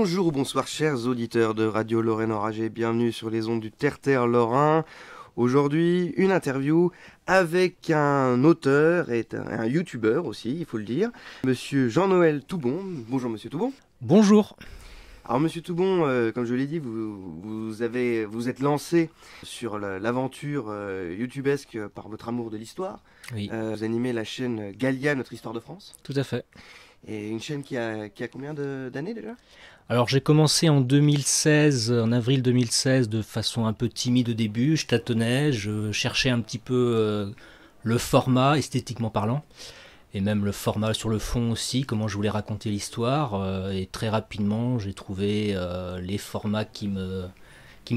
Bonjour ou bonsoir chers auditeurs de Radio Lorraine Enragée, bienvenue sur les ondes du Terre-Terre Lorrain. Aujourd'hui, une interview avec un auteur et un youtubeur aussi, il faut le dire, Monsieur Jean-Noël Toubon. Bonjour Monsieur Toubon. Bonjour. Alors Monsieur Toubon, comme je l'ai dit, vous êtes lancé sur l'aventure youtubesque par votre amour de l'histoire. Oui, Vous animez la chaîne Gallia, notre histoire de France. tout à fait. Et une chaîne qui a combien d'années déjà ? Alors j'ai commencé en 2016, en avril 2016, de façon un peu timide au début. Je tâtonnais, je cherchais un petit peu le format, esthétiquement parlant, et même le format sur le fond aussi, comment je voulais raconter l'histoire. Et très rapidement, j'ai trouvé les formats qui me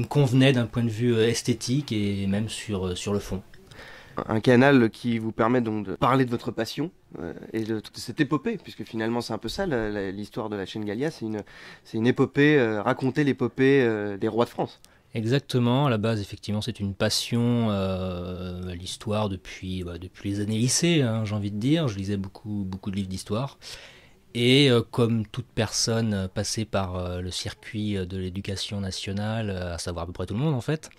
convenaient d'un point de vue esthétique et même sur le fond. Un canal qui vous permet donc de parler de votre passion et de cette épopée, puisque finalement c'est un peu ça l'histoire de la chaîne Gallia, c'est une épopée, raconter l'épopée des rois de France. Exactement, à la base effectivement c'est une passion, l'histoire depuis les années lycée, hein, j'ai envie de dire. Je lisais beaucoup de livres d'histoire. Et comme toute personne passée par le circuit de l'éducation nationale, à savoir à peu près tout le monde en fait,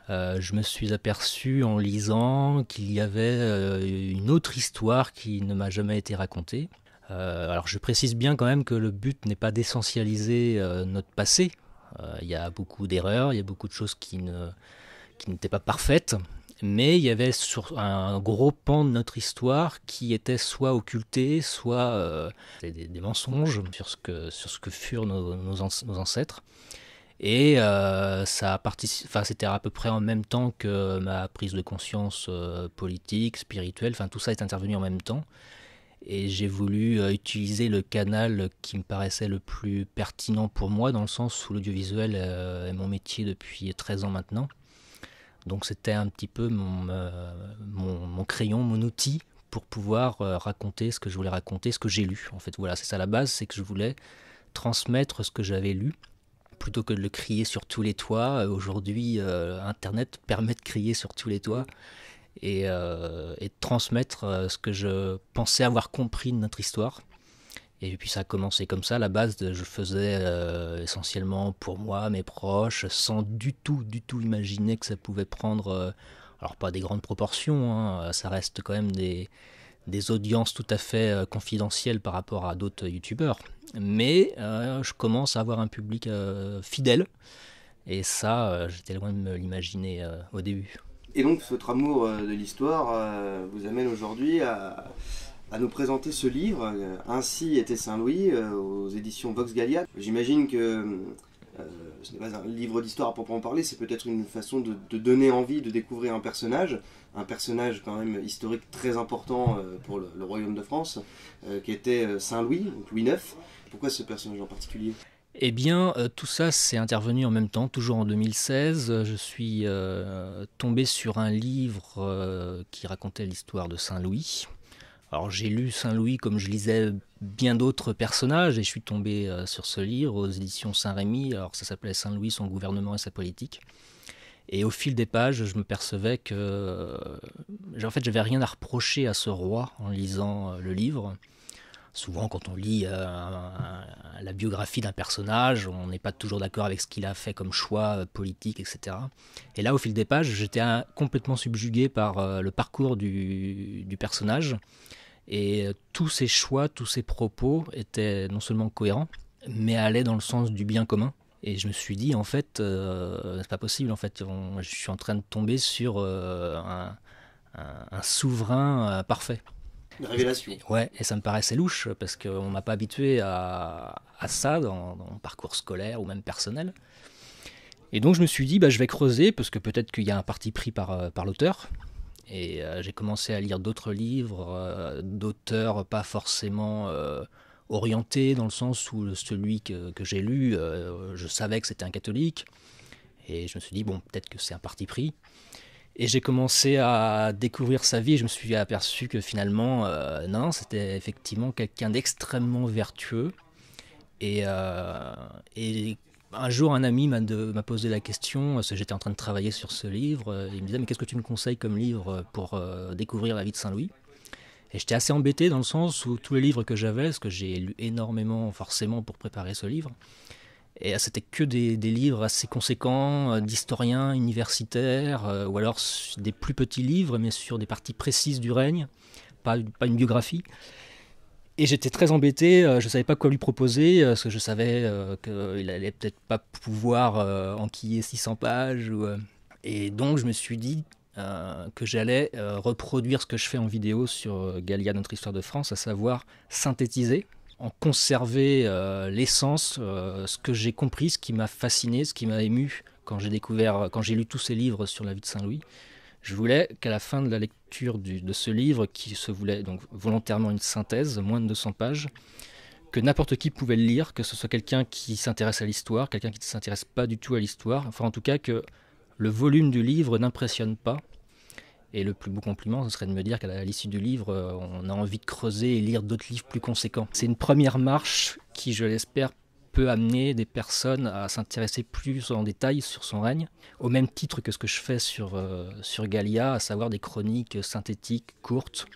je me suis aperçu en lisant qu'il y avait une autre histoire qui ne m'a jamais été racontée. Alors je précise bien quand même que le but n'est pas d'essentialiser notre passé. Il y a beaucoup d'erreurs, il y a beaucoup de choses qui n'étaient pas parfaites, mais il y avait sur un gros pan de notre histoire qui était soit occulté, soit des mensonges sur ce que furent nos ancêtres. Et c'était à peu près en même temps que ma prise de conscience politique, spirituelle, enfin tout ça est intervenu en même temps. Et j'ai voulu utiliser le canal qui me paraissait le plus pertinent pour moi, dans le sens où l'audiovisuel est mon métier depuis 13 ans maintenant. Donc c'était un petit peu mon crayon, mon outil pour pouvoir raconter ce que je voulais raconter, ce que j'ai lu. En fait, voilà, c'est ça la base, c'est que je voulais transmettre ce que j'avais lu. Plutôt que de le crier sur tous les toits, aujourd'hui Internet permet de crier sur tous les toits et de transmettre ce que je pensais avoir compris de notre histoire. Et puis ça a commencé comme ça, à la base je faisais essentiellement pour moi, mes proches, sans du tout imaginer que ça pouvait prendre, alors pas des grandes proportions, hein, ça reste quand même des audiences tout à fait confidentielles par rapport à d'autres youtubeurs. Mais je commence à avoir un public fidèle. Et ça, j'étais loin de me l'imaginer au début. Et donc votre amour de l'histoire vous amène aujourd'hui à nous présenter ce livre, Ainsi était Saint-Louis, aux éditions Vox Gallia. J'imagine que ce n'est pas un livre d'histoire à proprement parler, c'est peut-être une façon de donner envie de découvrir un personnage quand même historique très important pour le royaume de France, qui était Saint-Louis, donc Louis IX. Pourquoi ce personnage en particulier ? Eh bien, tout ça c'est intervenu en même temps, toujours en 2016. Je suis tombé sur un livre qui racontait l'histoire de Saint-Louis. Alors j'ai lu Saint-Louis comme je lisais bien d'autres personnages et je suis tombé sur ce livre aux éditions Saint-Rémy. Alors ça s'appelait Saint-Louis, son gouvernement et sa politique. Et au fil des pages, je me percevais que j'avais rien à reprocher à ce roi en lisant le livre. Souvent, quand on lit la biographie d'un personnage, on n'est pas toujours d'accord avec ce qu'il a fait comme choix politique, etc. Et là, au fil des pages, j'étais complètement subjugué par le parcours du personnage. Et tous ses choix, tous ses propos étaient non seulement cohérents, mais allaient dans le sens du bien commun. Et je me suis dit, en fait, c'est pas possible. En fait, je suis en train de tomber sur un souverain parfait. Une révélation. Ouais, et ça me paraissait louche, parce qu'on m'a pas habitué à ça dans mon parcours scolaire ou même personnel. Et donc je me suis dit, je vais creuser, parce que peut-être qu'il y a un parti pris par l'auteur. Et j'ai commencé à lire d'autres livres, d'auteurs pas forcément orientés, dans le sens où celui que j'ai lu, je savais que c'était un catholique. Et je me suis dit, bon, peut-être que c'est un parti pris. Et j'ai commencé à découvrir sa vie et je me suis aperçu que finalement, non, c'était effectivement quelqu'un d'extrêmement vertueux. Et un jour, un ami m'a posé la question, parce que j'étais en train de travailler sur ce livre. Il me disait, mais qu'est-ce que tu me conseilles comme livre pour découvrir la vie de Saint-Louis ? Et j'étais assez embêté dans le sens où tous les livres que j'avais, parce que j'ai lu énormément forcément pour préparer ce livre, Et c'était que des livres assez conséquents, d'historiens universitaires, ou alors des plus petits livres, mais sur des parties précises du règne, pas une biographie. Et j'étais très embêté, je ne savais pas quoi lui proposer, parce que je savais qu'il allait peut-être pas pouvoir enquiller 600 pages. Et donc je me suis dit que j'allais reproduire ce que je fais en vidéo sur Gallia, notre histoire de France, à savoir synthétiser, en conserver l'essence, ce que j'ai compris, ce qui m'a fasciné, ce qui m'a ému quand j'ai lu tous ces livres sur la vie de Saint-Louis. Je voulais qu'à la fin de la lecture de ce livre, qui se voulait donc volontairement une synthèse, moins de 200 pages, que n'importe qui pouvait le lire, que ce soit quelqu'un qui s'intéresse à l'histoire, quelqu'un qui ne s'intéresse pas du tout à l'histoire, enfin en tout cas que le volume du livre n'impressionne pas. Et le plus beau compliment, ce serait de me dire qu'à l'issue du livre, on a envie de creuser et lire d'autres livres plus conséquents. C'est une première marche qui, je l'espère, peut amener des personnes à s'intéresser plus en détail sur son règne, au même titre que ce que je fais sur Gallia, à savoir des chroniques synthétiques, courtes.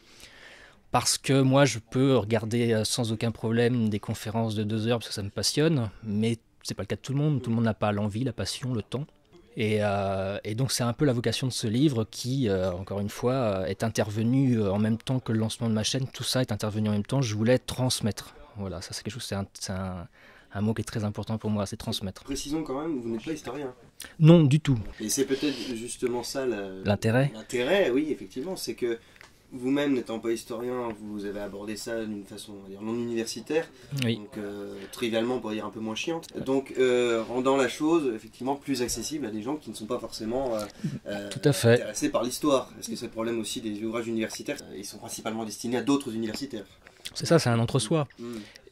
Parce que moi, je peux regarder sans aucun problème des conférences de 2 heures, parce que ça me passionne, mais c'est pas le cas de tout le monde. Tout le monde n'a pas l'envie, la passion, le temps. Et donc c'est un peu la vocation de ce livre qui, encore une fois, est intervenu en même temps que le lancement de ma chaîne. Tout ça est intervenu en même temps. Je voulais transmettre. Voilà, ça c'est quelque chose, c'est un mot qui est très important pour moi, c'est transmettre. Précisons quand même, vous n'êtes pas historien. Non, du tout. Et c'est peut-être justement ça l'intérêt. L'intérêt, oui, effectivement, c'est que vous-même, n'étant pas historien, vous avez abordé ça d'une façon, on va dire, non universitaire, oui. Donc trivialement, pour dire un peu moins chiante. Donc rendant la chose effectivement plus accessible à des gens qui ne sont pas forcément tout à fait. intéressés par l'histoire. Parce que c'est le problème aussi des ouvrages universitaires, ils sont principalement destinés à d'autres universitaires. C'est ça, c'est un entre-soi.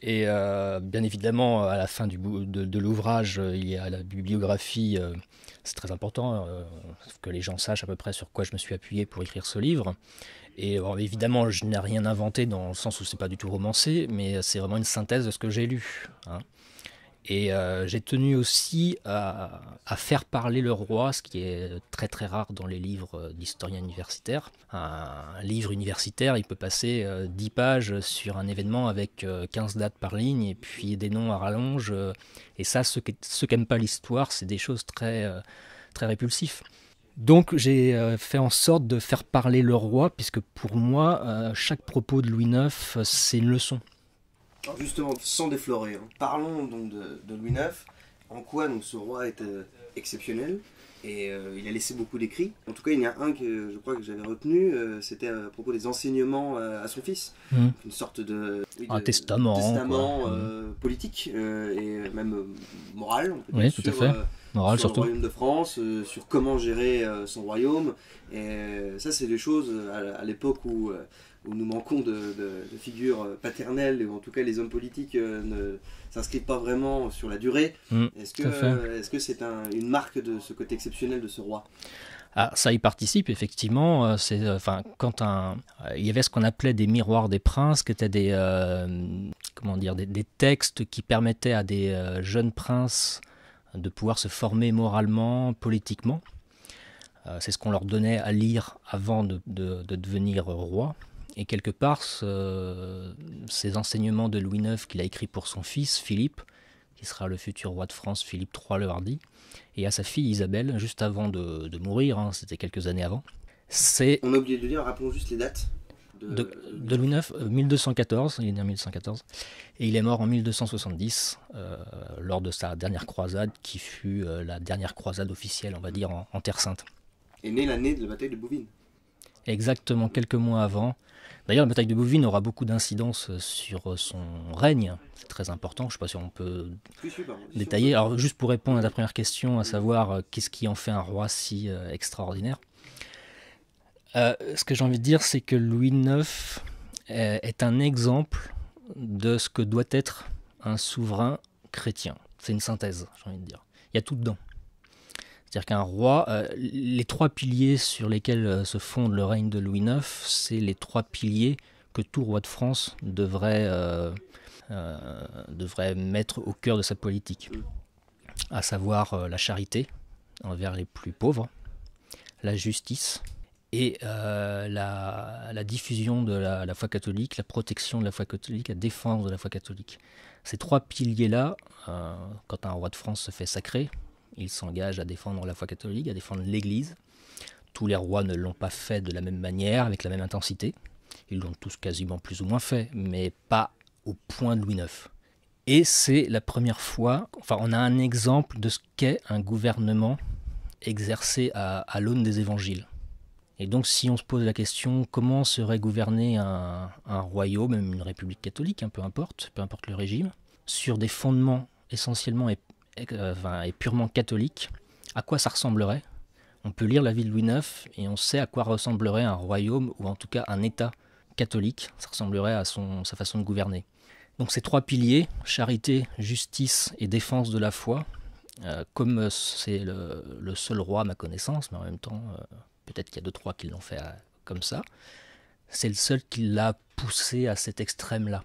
Et bien évidemment, à la fin de l'ouvrage, il y a la bibliographie. C'est très important que les gens sachent à peu près sur quoi je me suis appuyé pour écrire ce livre. Et évidemment, je n'ai rien inventé dans le sens où c'est pas du tout romancé, mais c'est vraiment une synthèse de ce que j'ai lu. Hein. Et j'ai tenu aussi à faire parler le roi, ce qui est très très rare dans les livres d'historiens universitaires. Un livre universitaire, il peut passer 10 pages sur un événement avec 15 dates par ligne et puis des noms à rallonge. Et ça, ceux qui n'aiment pas l'histoire, c'est des choses très, très répulsives. Donc j'ai fait en sorte de faire parler le roi, puisque pour moi, chaque propos de Louis IX, c'est une leçon. Alors justement, sans déflorer, hein, parlons donc de Louis IX. En quoi donc, ce roi est exceptionnel et il a laissé beaucoup d'écrits. En tout cas, il y en a un que je crois que j'avais retenu, c'était à propos des enseignements à son fils. Une sorte de testament politique et même moral. On peut dire, sur, tout à fait. Moral, sur surtout. le royaume de France, sur comment gérer son royaume. Et ça, c'est des choses à l'époque où nous manquons de figures paternelles, ou en tout cas les hommes politiques ne s'inscrivent pas vraiment sur la durée. Est-ce que c'est une marque de ce côté exceptionnel de ce roi ? Ah, ça y participe, effectivement. Il y avait ce qu'on appelait des miroirs des princes, qui étaient des textes qui permettaient à des jeunes princes de pouvoir se former moralement, politiquement. C'est ce qu'on leur donnait à lire avant de devenir roi. Et quelque part, ces enseignements de Louis IX qu'il a écrits pour son fils, Philippe, qui sera le futur roi de France, Philippe III le Hardi, et à sa fille Isabelle, juste avant de mourir, hein, c'était quelques années avant. On a oublié de dire, rappelons juste les dates. De Louis IX, 1214, il est né en 1214, et il est mort en 1270, lors de sa dernière croisade, qui fut la dernière croisade officielle, on va dire, en Terre Sainte. Est née l'année de la bataille de Bouvines. Exactement, quelques mois avant. D'ailleurs, la bataille de Bouvines aura beaucoup d'incidence sur son règne, c'est très important, je ne sais pas si on peut détailler. Alors, juste pour répondre à ta première question, à savoir qu'est-ce qui en fait un roi si extraordinaire. Ce que j'ai envie de dire, c'est que Louis IX est un exemple de ce que doit être un souverain chrétien. C'est une synthèse, j'ai envie de dire. Il y a tout dedans. C'est-à-dire qu'un roi, les 3 piliers sur lesquels se fonde le règne de Louis IX, c'est les 3 piliers que tout roi de France devrait mettre au cœur de sa politique. À savoir la charité envers les plus pauvres, la justice et la diffusion de la foi catholique, la protection de la foi catholique, la défense de la foi catholique. Ces trois piliers-là, quand un roi de France se fait sacrer, il s'engage à défendre la foi catholique, à défendre l'Église. Tous les rois ne l'ont pas fait de la même manière, avec la même intensité. Ils l'ont tous quasiment plus ou moins fait, mais pas au point de Louis IX. Et c'est la première fois, enfin on a un exemple de ce qu'est un gouvernement exercé à l'aune des évangiles. Et donc si on se pose la question comment serait gouverné un royaume, même une république catholique, peu importe le régime, sur des fondements essentiellement et purement catholiques, à quoi ça ressemblerait? On peut lire la vie de Louis IX et on sait à quoi ressemblerait un royaume, ou en tout cas un État catholique, ça ressemblerait à sa façon de gouverner. Donc ces trois piliers, charité, justice et défense de la foi, comme c'est le seul roi à ma connaissance, mais en même temps, peut-être qu'il y a 2-3 qui l'ont fait comme ça, c'est le seul qui l'a poussé à cet extrême-là.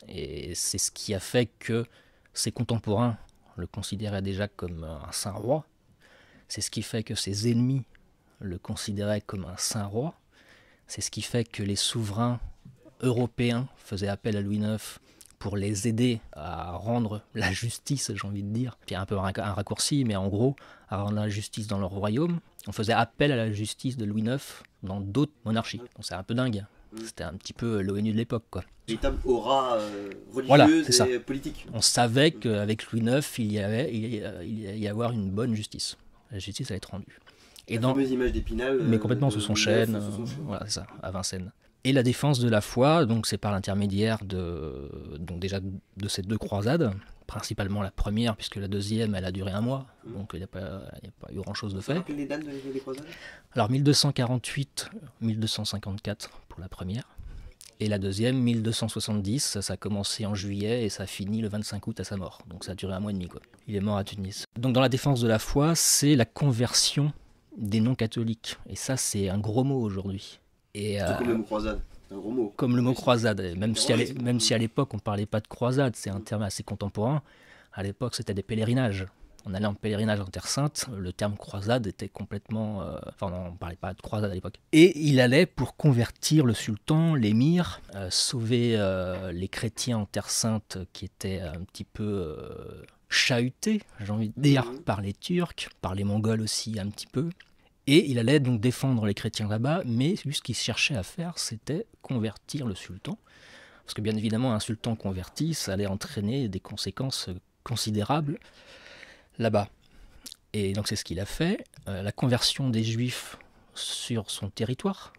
Et c'est ce qui a fait que ses contemporains le considéraient déjà comme un saint roi. C'est ce qui fait que ses ennemis le considéraient comme un saint roi. C'est ce qui fait que les souverains européens faisaient appel à Louis IX pour les aider à rendre la justice, j'ai envie de dire. C'est un peu un raccourci, mais en gros, à rendre la justice dans leur royaume. On faisait appel à la justice de Louis IX dans d'autres monarchies. Donc c'est un peu dingue. C'était un petit peu l'ONU de l'époque, quoi. Véritable aura religieuse voilà, et politique. On savait qu'avec Louis IX, il y avoir une bonne justice. La justice allait être rendue. Et la fameuse image d'Épinal. Mais complètement sous son chêne. Voilà, c'est ça, à Vincennes. Et la défense de la foi, donc c'est par l'intermédiaire donc déjà de ces deux croisades, principalement la première, puisque la deuxième, elle a duré 1 mois, donc il n'y a pas eu grand-chose de fait. Rappelez les dates des croisades ? Alors 1248, 1254 pour la première, et la deuxième, 1270, ça a commencé en juillet et ça a fini le 25 août à sa mort, donc ça a duré 1 mois et demi, quoi. Il est mort à Tunis. Donc dans la défense de la foi, c'est la conversion des non-catholiques, et ça c'est un gros mot aujourd'hui. C'est comme le mot croisade, c'est un gros mot. Comme le mot croisade, même si à l'époque on ne parlait pas de croisade, c'est un terme assez contemporain. À l'époque c'était des pèlerinages. On allait en pèlerinage en Terre Sainte, le terme croisade était complètement... on ne parlait pas de croisade à l'époque. Et il allait pour convertir le sultan, l'émir, sauver les chrétiens en Terre Sainte qui étaient un petit peu chahutés, j'ai envie de dire, par les Turcs, par les Mongols aussi un petit peu. Et il allait donc défendre les chrétiens là-bas, mais lui, ce qu'il cherchait à faire, c'était convertir le sultan. Parce que bien évidemment, un sultan converti, ça allait entraîner des conséquences considérables là-bas. Et donc c'est ce qu'il a fait. La conversion des juifs sur son territoire,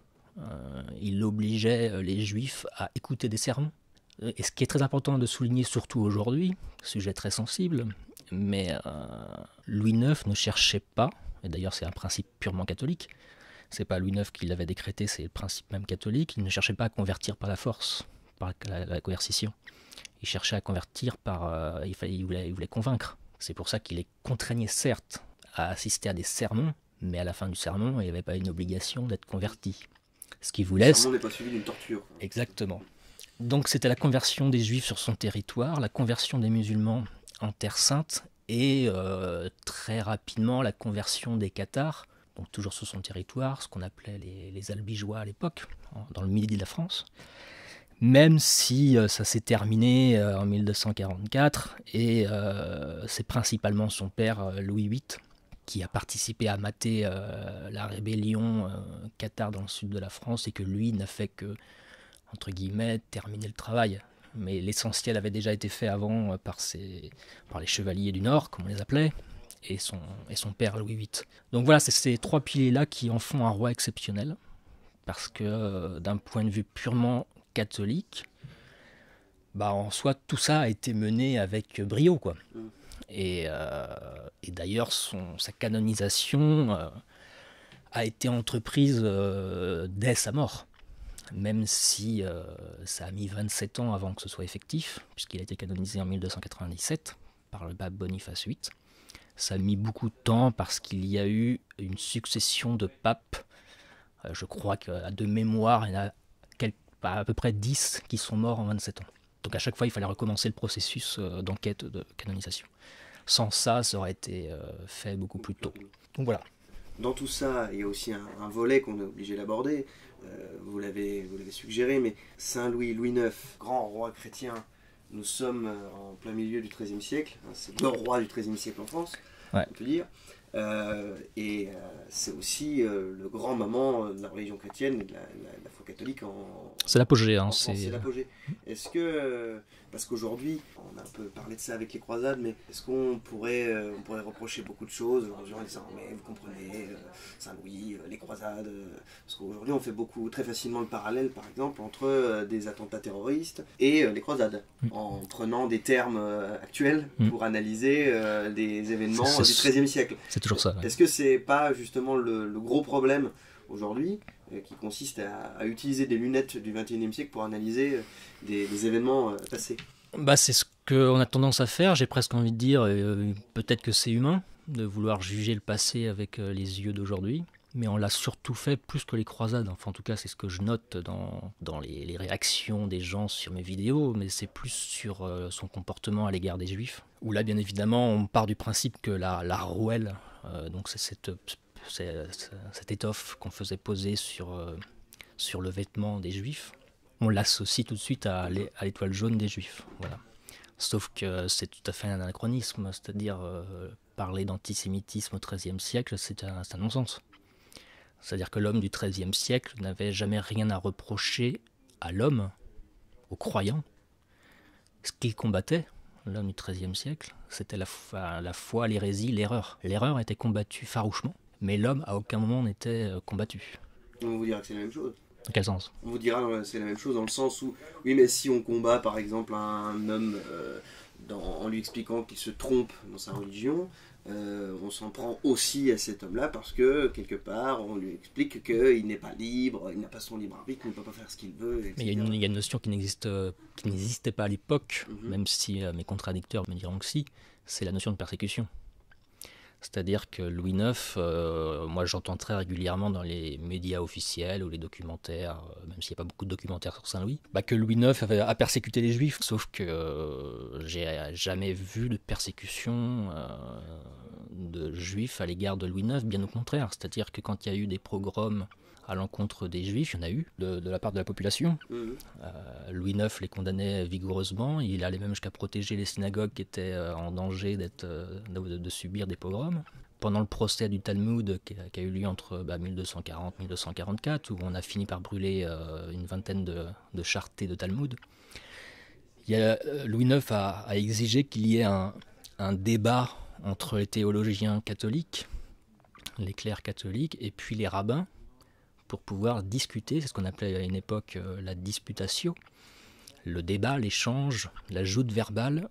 il obligeait les juifs à écouter des sermons. Et ce qui est très important de souligner, surtout aujourd'hui, sujet très sensible, mais Louis IX ne cherchait pas, et d'ailleurs c'est un principe purement catholique, c'est pas Louis IX qui l'avait décrété, c'est le principe même catholique, il ne cherchait pas à convertir par la force, par la coercition. Il cherchait à convertir par... il voulait convaincre. C'est pour ça qu'il les contraignait certes à assister à des sermons, mais à la fin du sermon, il n'y avait pas une obligation d'être converti. Ce qu'il voulait... Le sermon n'est pas suivi d'une torture. Exactement. Donc c'était la conversion des juifs sur son territoire, la conversion des musulmans en Terre Sainte, et très rapidement la conversion des Cathares, donc toujours sur son territoire, ce qu'on appelait les Albigeois à l'époque, dans le midi de la France, même si ça s'est terminé en 1244, et c'est principalement son père Louis VIII qui a participé à mater la rébellion cathare dans le sud de la France, et que lui n'a fait que, entre guillemets, terminer le travail. Mais l'essentiel avait déjà été fait avant par les chevaliers du Nord, comme on les appelait, et son père Louis VIII. Donc voilà, c'est ces trois piliers-là qui en font un roi exceptionnel, parce que d'un point de vue purement catholique, en soi, tout ça a été mené avec brio, quoi. Et d'ailleurs, sa canonisation a été entreprise dès sa mort. Même si ça a mis 27 ans avant que ce soit effectif, puisqu'il a été canonisé en 1297 par le pape Boniface VIII. Ça a mis beaucoup de temps parce qu'il y a eu une succession de papes. Je crois qu'à de mémoire, il y en a à peu près 10 qui sont morts en 27 ans. Donc à chaque fois, il fallait recommencer le processus d'enquête de canonisation. Sans ça, ça aurait été fait beaucoup plus tôt. Donc voilà. dans tout ça, il y a aussi un volet qu'on est obligé d'aborder. Vous l'avez suggéré, mais Saint Louis, Louis IX, grand roi chrétien, nous sommes en plein milieu du XIIIe siècle. Hein, c'est le roi du XIIIe siècle en France, Ouais. on peut dire. C'est aussi le grand moment de la religion chrétienne et de la foi catholique C'est l'apogée. en Hein, France, c'est l'apogée. Est-ce que, parce qu'aujourd'hui, on a un peu parlé de ça avec les croisades, mais est-ce qu'on pourrait, on pourrait reprocher beaucoup de choses aujourd'hui en disant, mais vous comprenez, Saint-Louis, les croisades, parce qu'aujourd'hui on fait très facilement le parallèle, par exemple, entre des attentats terroristes et les croisades, en prenant des termes actuels pour analyser des événements du XIIIe siècle. C'est toujours ça. Ouais. Est-ce que c'est pas justement le gros problème aujourd'hui qui consiste à utiliser des lunettes du XXIe siècle pour analyser des événements passés? Bah, c'est ce qu'on a tendance à faire, j'ai presque envie de dire, peut-être que c'est humain de vouloir juger le passé avec les yeux d'aujourd'hui, mais on l'a surtout fait plus que les croisades. Enfin, en tout cas, c'est ce que je note dans les réactions des gens sur mes vidéos, mais c'est plus sur son comportement à l'égard des juifs, où là, bien évidemment, on part du principe que la rouelle, donc c'est cette étoffe qu'on faisait poser sur le vêtement des juifs, on l'associe tout de suite à l'étoile jaune des juifs. Voilà. Sauf que c'est tout à fait un anachronisme, c'est-à-dire parler d'antisémitisme au XIIIe siècle, c'est un non-sens. C'est-à-dire que l'homme du XIIIe siècle n'avait jamais rien à reprocher à l'homme, aux croyants. Ce qu'il combattait, l'homme du XIIIe siècle, c'était la foi, l'hérésie, l'erreur. L'erreur était combattue farouchement, mais l'homme à aucun moment n'était combattu. On vous dira que c'est la même chose. Dans quel sens? On vous dira que c'est la même chose dans le sens où, oui, mais si on combat par exemple un homme en lui expliquant qu'il se trompe dans sa religion, on s'en prend aussi à cet homme-là parce que quelque part on lui explique qu'il n'est pas libre, il n'a pas son libre arbitre, il ne peut pas faire ce qu'il veut, etc. Mais il y a une notion qui n'existait pas à l'époque, même si mes contradicteurs me diront que si, c'est la notion de persécution. C'est-à-dire que Louis IX, moi j'entends très régulièrement dans les médias officiels ou les documentaires, même s'il n'y a pas beaucoup de documentaires sur Saint-Louis, que Louis IX a persécuté les juifs, sauf que j'ai jamais vu de persécution de juifs à l'égard de Louis IX, bien au contraire. C'est-à-dire que quand il y a eu des pogroms à l'encontre des juifs, il y en a eu de la part de la population. Louis IX les condamnait vigoureusement, il allait même jusqu'à protéger les synagogues qui étaient en danger de subir des pogroms. Pendant le procès du Talmud qui a eu lieu entre 1240 et 1244, où on a fini par brûler une vingtaine de charretées de Talmud, Louis IX a exigé qu'il y ait un débat entre les théologiens catholiques, les clercs catholiques, et puis les rabbins, pour pouvoir discuter, c'est ce qu'on appelait à une époque la disputatio, le débat, l'échange, la joute verbale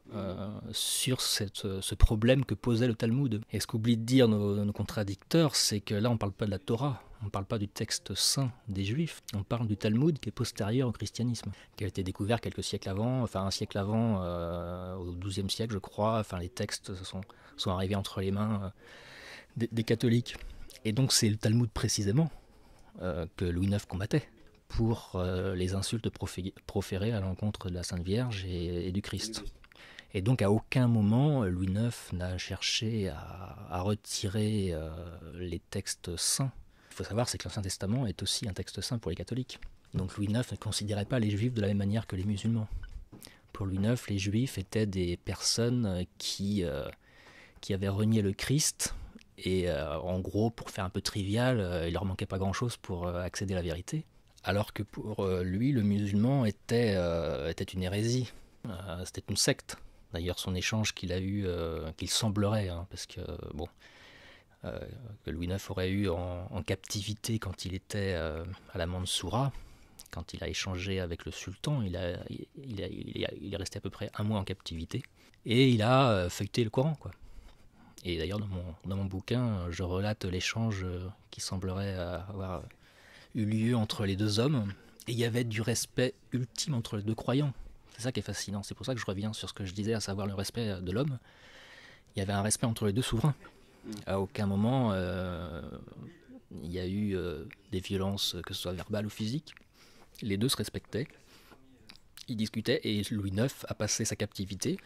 sur ce problème que posait le Talmud. Et ce qu'oublient de dire nos contradicteurs, c'est que là on ne parle pas de la Torah, on ne parle pas du texte saint des Juifs, on parle du Talmud qui est postérieur au christianisme, qui a été découvert quelques siècles avant, enfin un siècle avant, au XIIe siècle je crois, enfin les textes sont arrivés entre les mains des catholiques. Et donc c'est le Talmud précisément que Louis IX combattait pour les insultes proférées à l'encontre de la Sainte Vierge et du Christ. Et donc à aucun moment Louis IX n'a cherché à retirer les textes saints. Il faut savoir c'est que l'Ancien Testament est aussi un texte saint pour les catholiques. Donc Louis IX ne considérait pas les juifs de la même manière que les musulmans. Pour Louis IX, les juifs étaient des personnes qui avaient renié le Christ. Et en gros, pour faire un peu trivial, il leur manquait pas grand-chose pour accéder à la vérité. Alors que pour lui, le musulman était une hérésie, c'était une secte. D'ailleurs, son échange qu'il a eu, qu'il semblerait, parce que que Louis IX aurait eu en captivité quand il était à la Mansoura, quand il a échangé avec le sultan, il est resté à peu près un mois en captivité, et il a feuilleté le Coran, quoi. Et d'ailleurs, dans mon bouquin, je relate l'échange qui semblerait avoir eu lieu entre les deux hommes. Et il y avait du respect ultime entre les deux croyants. C'est ça qui est fascinant. C'est pour ça que je reviens sur ce que je disais, à savoir le respect de l'homme. Il y avait un respect entre les deux souverains. À aucun moment, il y a eu des violences, que ce soit verbales ou physiques. Les deux se respectaient. Ils discutaient et Louis IX a passé sa captivité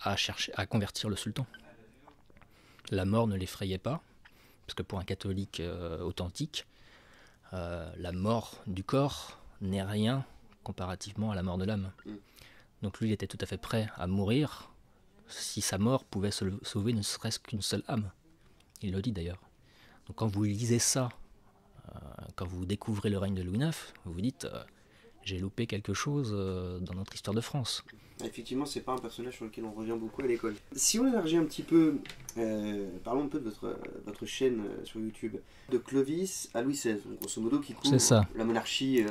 à chercher à convertir le sultan. La mort ne l'effrayait pas, parce que pour un catholique authentique, la mort du corps n'est rien comparativement à la mort de l'âme. Donc lui, il était tout à fait prêt à mourir si sa mort pouvait sauver ne serait-ce qu'une seule âme. Il le dit d'ailleurs. Donc quand vous lisez ça, quand vous découvrez le règne de Louis IX, vous vous dites j'ai loupé quelque chose dans notre histoire de France. Effectivement, c'est pas un personnage sur lequel on revient beaucoup à l'école. Si on élargit un petit peu, parlons un peu de votre chaîne sur YouTube, de Clovis à Louis XVI, donc grosso modo qui couvre la monarchie,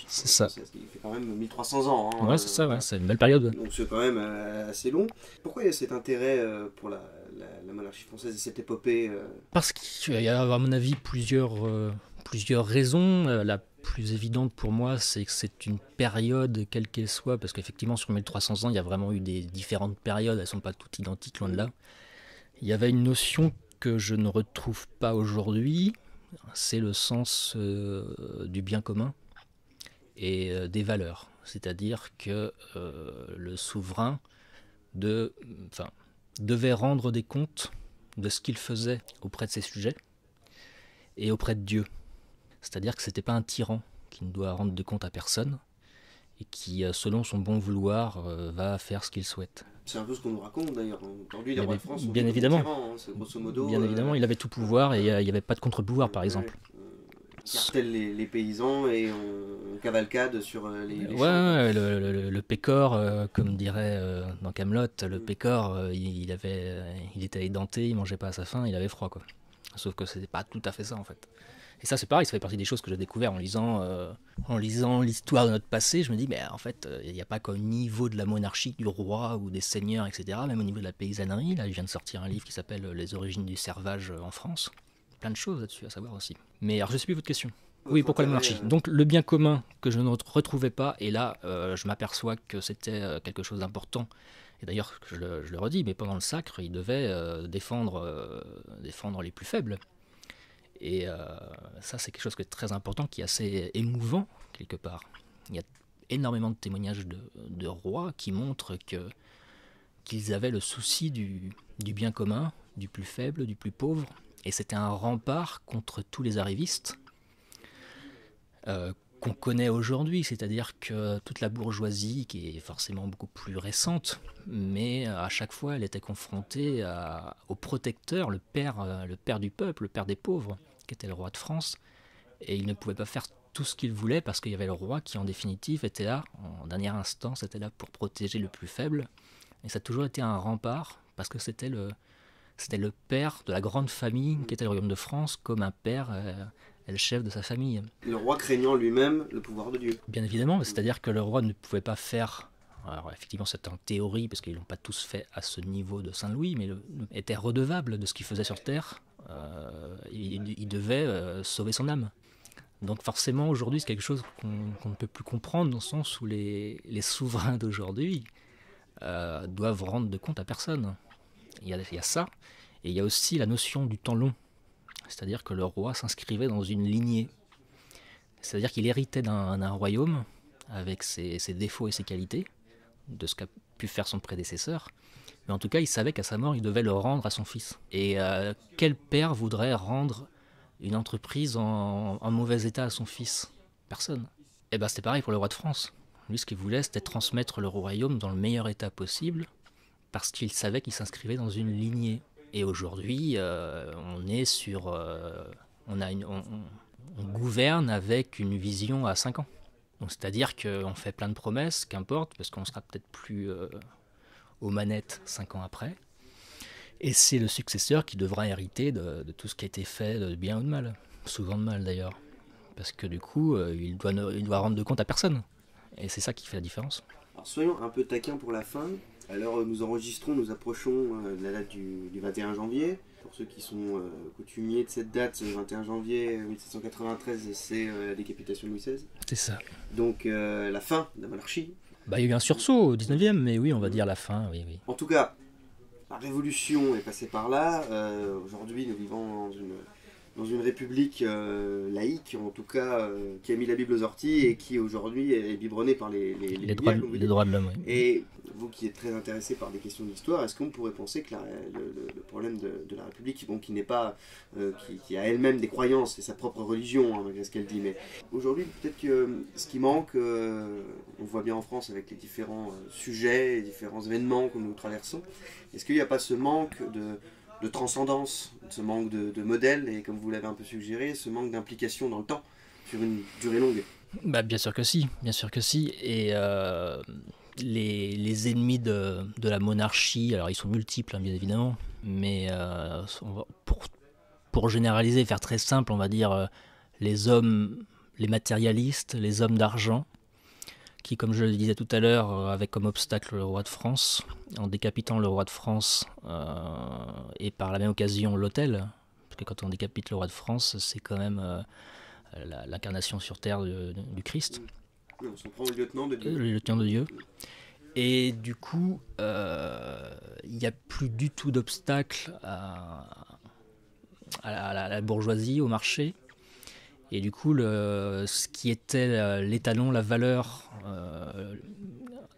c'est ça. Qui fait quand même 1300 ans. Hein, ouais, c'est ça, ouais, c'est une belle période. Donc c'est quand même assez long. Pourquoi il y a cet intérêt pour la monarchie française et cette épopée Parce qu'il y a, à mon avis, plusieurs raisons. La plus évidente pour moi, c'est que c'est une période, quelle qu'elle soit, parce qu'effectivement, sur 1300 ans, il y a vraiment eu des différentes périodes, elles ne sont pas toutes identiques, loin de là. Il y avait une notion que je ne retrouve pas aujourd'hui, c'est le sens du bien commun et des valeurs. C'est-à-dire que le souverain devait rendre des comptes de ce qu'il faisait auprès de ses sujets et auprès de Dieu. C'est-à-dire que ce n'était pas un tyran qui ne doit rendre de compte à personne et qui, selon son bon vouloir, va faire ce qu'il souhaite. C'est un peu ce qu'on nous raconte d'ailleurs. Aujourd'hui, les rois de France sont bien évidemment. Tyrans, hein, c'est grosso modo. Bien évidemment, il avait tout pouvoir et il n'y avait pas de contre-pouvoir, par exemple. On cartèle les paysans et on cavalcade sur les champs. Ouais, le pécor, comme dirait dans Camelot, le pécor, il était édenté, il mangeait pas à sa faim, il avait froid, quoi. Sauf que c'était pas tout à fait ça, en fait. Et ça, c'est pareil, ça fait partie des choses que j'ai découvert en lisant l'histoire de notre passé. Je me dis, mais en fait, il n'y a pas qu'au niveau de la monarchie, du roi ou des seigneurs, etc., même au niveau de la paysannerie. Là, je viens de sortir un livre qui s'appelle Les origines du servage en France. Plein de choses là-dessus à savoir aussi. Mais alors, je suis votre question. Oui, pourquoi la monarchie ? Donc, le bien commun que je ne retrouvais pas, et là, je m'aperçois que c'était quelque chose d'important. Et d'ailleurs, je le redis, mais pendant le sacre, il devait défendre les plus faibles. Et ça, c'est quelque chose qui est très important, qui est assez émouvant, quelque part. Il y a énormément de témoignages de rois qui montrent qu'ils avaient le souci du bien commun, du plus faible, du plus pauvre. Et c'était un rempart contre tous les arrivistes qu'on connaît aujourd'hui. C'est-à-dire que toute la bourgeoisie, qui est forcément beaucoup plus récente, mais à chaque fois, elle était confrontée au protecteur, le père du peuple, le père des pauvres, qui était le roi de France, et il ne pouvait pas faire tout ce qu'il voulait parce qu'il y avait le roi qui en définitive était là, en dernière instance, était là pour protéger le plus faible, et ça a toujours été un rempart parce que c'était le père de la grande famille qui était le royaume de France, comme un père est le chef de sa famille. Le roi craignant lui-même le pouvoir de Dieu. Bien évidemment, c'est-à-dire que le roi ne pouvait pas faire, alors effectivement c'est en théorie parce qu'ils l'ont pas tous fait à ce niveau de Saint-Louis, mais était redevable de ce qu'il faisait sur terre. Il devait sauver son âme. Donc forcément aujourd'hui c'est quelque chose qu'on ne peut plus comprendre, dans le sens où les souverains d'aujourd'hui doivent rendre de compte à personne. Il y a ça, et il y a aussi la notion du temps long. C'est-à-dire que le roi s'inscrivait dans une lignée. C'est-à-dire qu'il héritait d'un royaume avec ses défauts et ses qualités, de ce qu'a pu faire son prédécesseur. Mais en tout cas, il savait qu'à sa mort, il devait le rendre à son fils. Et quel père voudrait rendre une entreprise en mauvais état à son fils ? Personne. Et bien, c'était pareil pour le roi de France. Lui, ce qu'il voulait, c'était transmettre le royaume dans le meilleur état possible, parce qu'il savait qu'il s'inscrivait dans une lignée. Et aujourd'hui, on est sur... on gouverne avec une vision à 5 ans. Donc, c'est-à-dire qu'on fait plein de promesses, qu'importe, parce qu'on sera peut-être plus aux manettes 5 ans après. Et c'est le successeur qui devra hériter de tout ce qui a été fait de bien ou de mal. Souvent de mal d'ailleurs. Parce que du coup, il doit rendre de compte à personne. Et c'est ça qui fait la différence. Alors soyons un peu taquins pour la fin. Alors nous enregistrons, nous approchons de la date du 21 janvier. Pour ceux qui sont coutumiers de cette date, le 21 janvier 1793, c'est la décapitation de Louis XVI. C'est ça. Donc la fin de la monarchie. Il y a eu un sursaut au 19e, mais oui, on va dire la fin, oui. En tout cas, la révolution est passée par là. Aujourd'hui, nous vivons dans une république laïque, en tout cas, qui a mis la Bible aux orties et qui aujourd'hui est biberonnée par les droits de l'homme. Oui. Et vous qui êtes très intéressé par des questions d'histoire, est-ce qu'on pourrait penser que le problème de la République, bon, qui n'est pas, qui a elle-même des croyances et sa propre religion, hein, malgré ce qu'elle dit, mais aujourd'hui peut-être que ce qui manque, on voit bien en France avec les différents sujets, les différents événements que nous traversons, est-ce qu'il n'y a pas ce manque de transcendance, ce manque de modèle, et comme vous l'avez un peu suggéré, ce manque d'implication dans le temps, sur une durée longue? Bah, bien sûr que si, et les ennemis de la monarchie, alors ils sont multiples, hein, bien évidemment, mais pour généraliser, faire très simple, on va dire les hommes, les matérialistes, les hommes d'argent, qui, comme je le disais tout à l'heure, avait comme obstacle le roi de France, en décapitant le roi de France, et par la même occasion l'autel, parce que quand on décapite le roi de France, c'est quand même l'incarnation sur terre du Christ. On s'en prend au lieutenant de Dieu. Le lieutenant de Dieu. Et du coup, il n'y a plus du tout d'obstacle à la bourgeoisie, au marché. Et du coup, ce qui était l'étalon, la valeur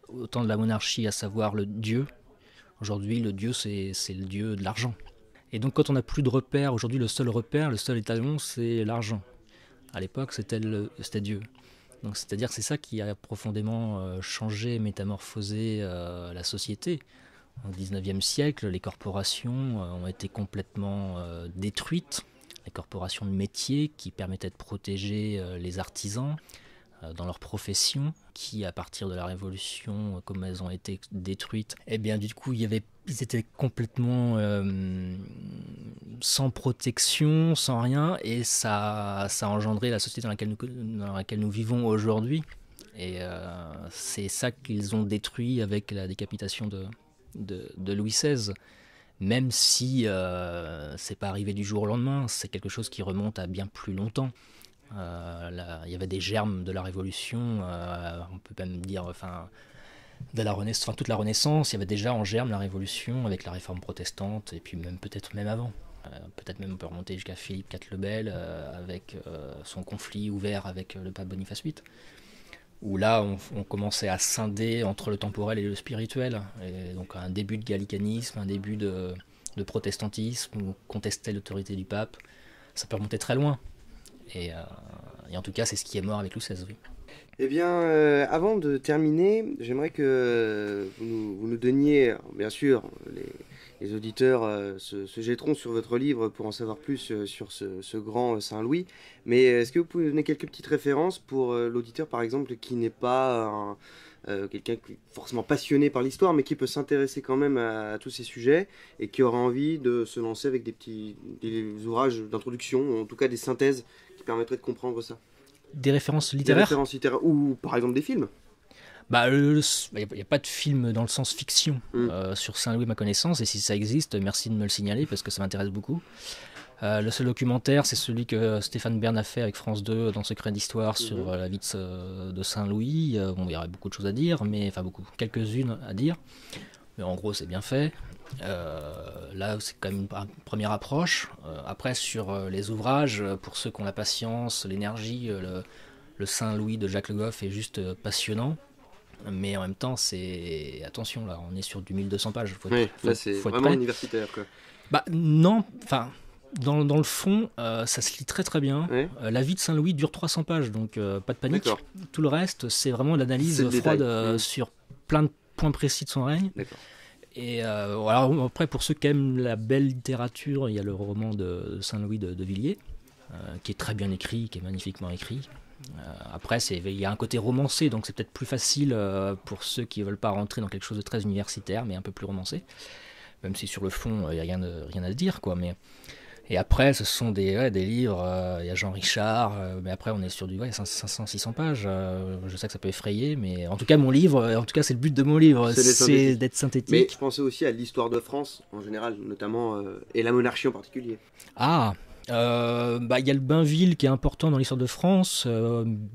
au temps de la monarchie, à savoir le Dieu, aujourd'hui, le Dieu, c'est le Dieu de l'argent. Et donc, quand on n'a plus de repères, aujourd'hui, le seul repère, le seul étalon, c'est l'argent. À l'époque, c'était Dieu. Donc, c'est-à-dire que c'est ça qui a profondément changé, métamorphosé la société. Au XIXe siècle, les corporations ont été complètement détruites. Les corporations de métier qui permettaient de protéger les artisans dans leur profession, qui à partir de la Révolution, comme elles ont été détruites, et bien du coup ils étaient complètement sans protection, sans rien, et ça a engendré la société dans laquelle nous vivons aujourd'hui. Et c'est ça qu'ils ont détruit avec la décapitation de Louis XVI. Même si c'est pas arrivé du jour au lendemain, c'est quelque chose qui remonte à bien plus longtemps. Il y avait des germes de la Révolution, on peut même dire, de la Renaissance, toute la Renaissance, il y avait déjà en germe la Révolution avec la Réforme protestante, et puis peut-être même avant. Peut-être même on peut remonter jusqu'à Philippe IV le Bel avec son conflit ouvert avec le pape Boniface VIII. Où là on commençait à scinder entre le temporel et le spirituel, et donc un début de gallicanisme, un début de protestantisme, où on contestait l'autorité du pape. Ça peut remonter très loin, et en tout cas c'est ce qui est mort avec Louis XVI. Oui. Eh bien, avant de terminer, j'aimerais que vous nous donniez, bien sûr, les auditeurs se jetteront sur votre livre pour en savoir plus sur ce grand Saint-Louis. Mais est-ce que vous pouvez donner quelques petites références pour l'auditeur, par exemple, qui n'est pas quelqu'un qui est forcément passionné par l'histoire, mais qui peut s'intéresser quand même à tous ces sujets et qui aura envie de se lancer avec des ouvrages d'introduction, ou en tout cas des synthèses qui permettraient de comprendre ça? Des références littéraires ? Des références littéraires, ou par exemple des films. Il n'y a pas de film dans le sens fiction sur Saint-Louis, à ma connaissance, et si ça existe, merci de me le signaler parce que ça m'intéresse beaucoup. Le seul documentaire, c'est celui que Stéphane Bern a fait avec France 2 dans Secret d'Histoire sur la vie de Saint-Louis. Il y aurait beaucoup de choses à dire, quelques-unes à dire. Mais en gros, c'est bien fait. Là, c'est quand même une première approche. Après, sur les ouvrages, pour ceux qui ont la patience, l'énergie, le Saint-Louis de Jacques Le Goff est juste passionnant. Mais en même temps, attention, là, on est sur du 1200 pages. Là, c'est vraiment universitaire, quoi. Non, dans le fond, ça se lit très très bien. Ouais. La vie de Saint-Louis dure 300 pages, donc pas de panique. D'accord. Tout le reste, c'est vraiment l'analyse froide sur plein de points précis de son règne. D'accord. Et alors, après, pour ceux qui aiment la belle littérature, il y a le roman de Saint-Louis de Villiers, qui est très bien écrit, qui est magnifiquement écrit. Après, il y a un côté romancé, donc c'est peut-être plus facile pour ceux qui ne veulent pas rentrer dans quelque chose de très universitaire, mais un peu plus romancé. Même si sur le fond, il n'y a rien à dire, quoi. Et après, ce sont des livres, il y a Jean Richard, mais après on est sur du 500-600 pages. Je sais que ça peut effrayer, mais en tout cas mon livre, c'est le but de mon livre, c'est d'être synthétique. Mais je pensais aussi à l'histoire de France en général, notamment, et la monarchie en particulier. Ah, il y a le Bainville qui est important dans l'histoire de France,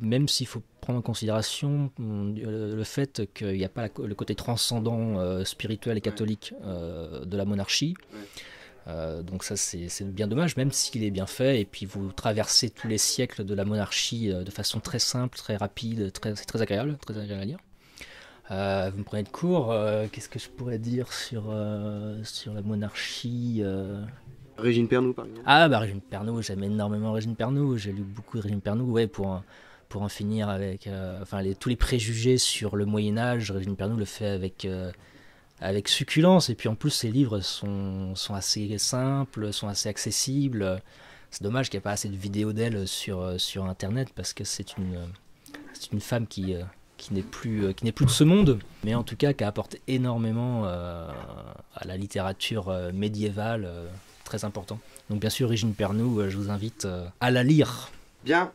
même s'il faut prendre en considération le fait qu'il n'y a pas le côté transcendant, spirituel et catholique de la monarchie. Ouais. Donc ça c'est bien dommage, même s'il est bien fait, et puis vous traversez tous les siècles de la monarchie de façon très simple, très rapide, c'est très agréable à lire. Vous me prenez de court, qu'est-ce que je pourrais dire sur la monarchie Régine Pernoud, par exemple. Ah bah Régine Pernoud, j'aime énormément Régine Pernoud, j'ai lu beaucoup de Régine Pernoud, ouais, pour en finir avec tous les préjugés sur le Moyen-Âge, Régine Pernoud le fait avec succulence, et puis en plus ses livres sont assez simples, sont assez accessibles. C'est dommage qu'il n'y ait pas assez de vidéos d'elle sur internet, parce que c'est une femme qui n'est plus de ce monde, mais en tout cas qui a apporté énormément à la littérature médiévale, très important. Donc bien sûr Régine Pernoud, je vous invite à la lire. Bien,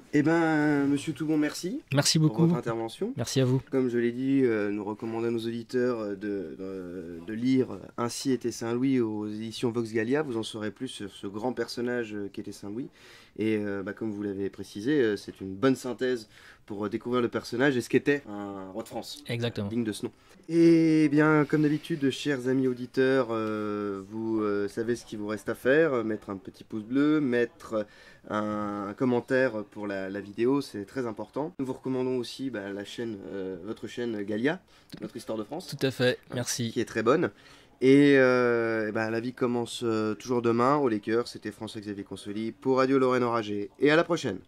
monsieur Toubon, merci. Merci beaucoup pour votre intervention. Merci à vous. Comme je l'ai dit, nous recommandons à nos auditeurs de lire Ainsi était Saint-Louis aux éditions Vox Gallia. Vous en saurez plus sur ce grand personnage qu'était Saint-Louis. Et comme vous l'avez précisé, c'est une bonne synthèse pour découvrir le personnage et ce qu'était un roi de France. Exactement. Digne de ce nom. Et bien, comme d'habitude, chers amis auditeurs, vous savez ce qu'il vous reste à faire. Mettre un petit pouce bleu, mettre un commentaire pour la vidéo, c'est très important. Nous vous recommandons aussi votre chaîne Gallia, Notre Histoire de France. Tout à fait, merci. Qui est très bonne. Et la vie commence toujours demain au Laker. C'était François-Xavier Consoli pour Radio Lorraine Enragée. Et à la prochaine.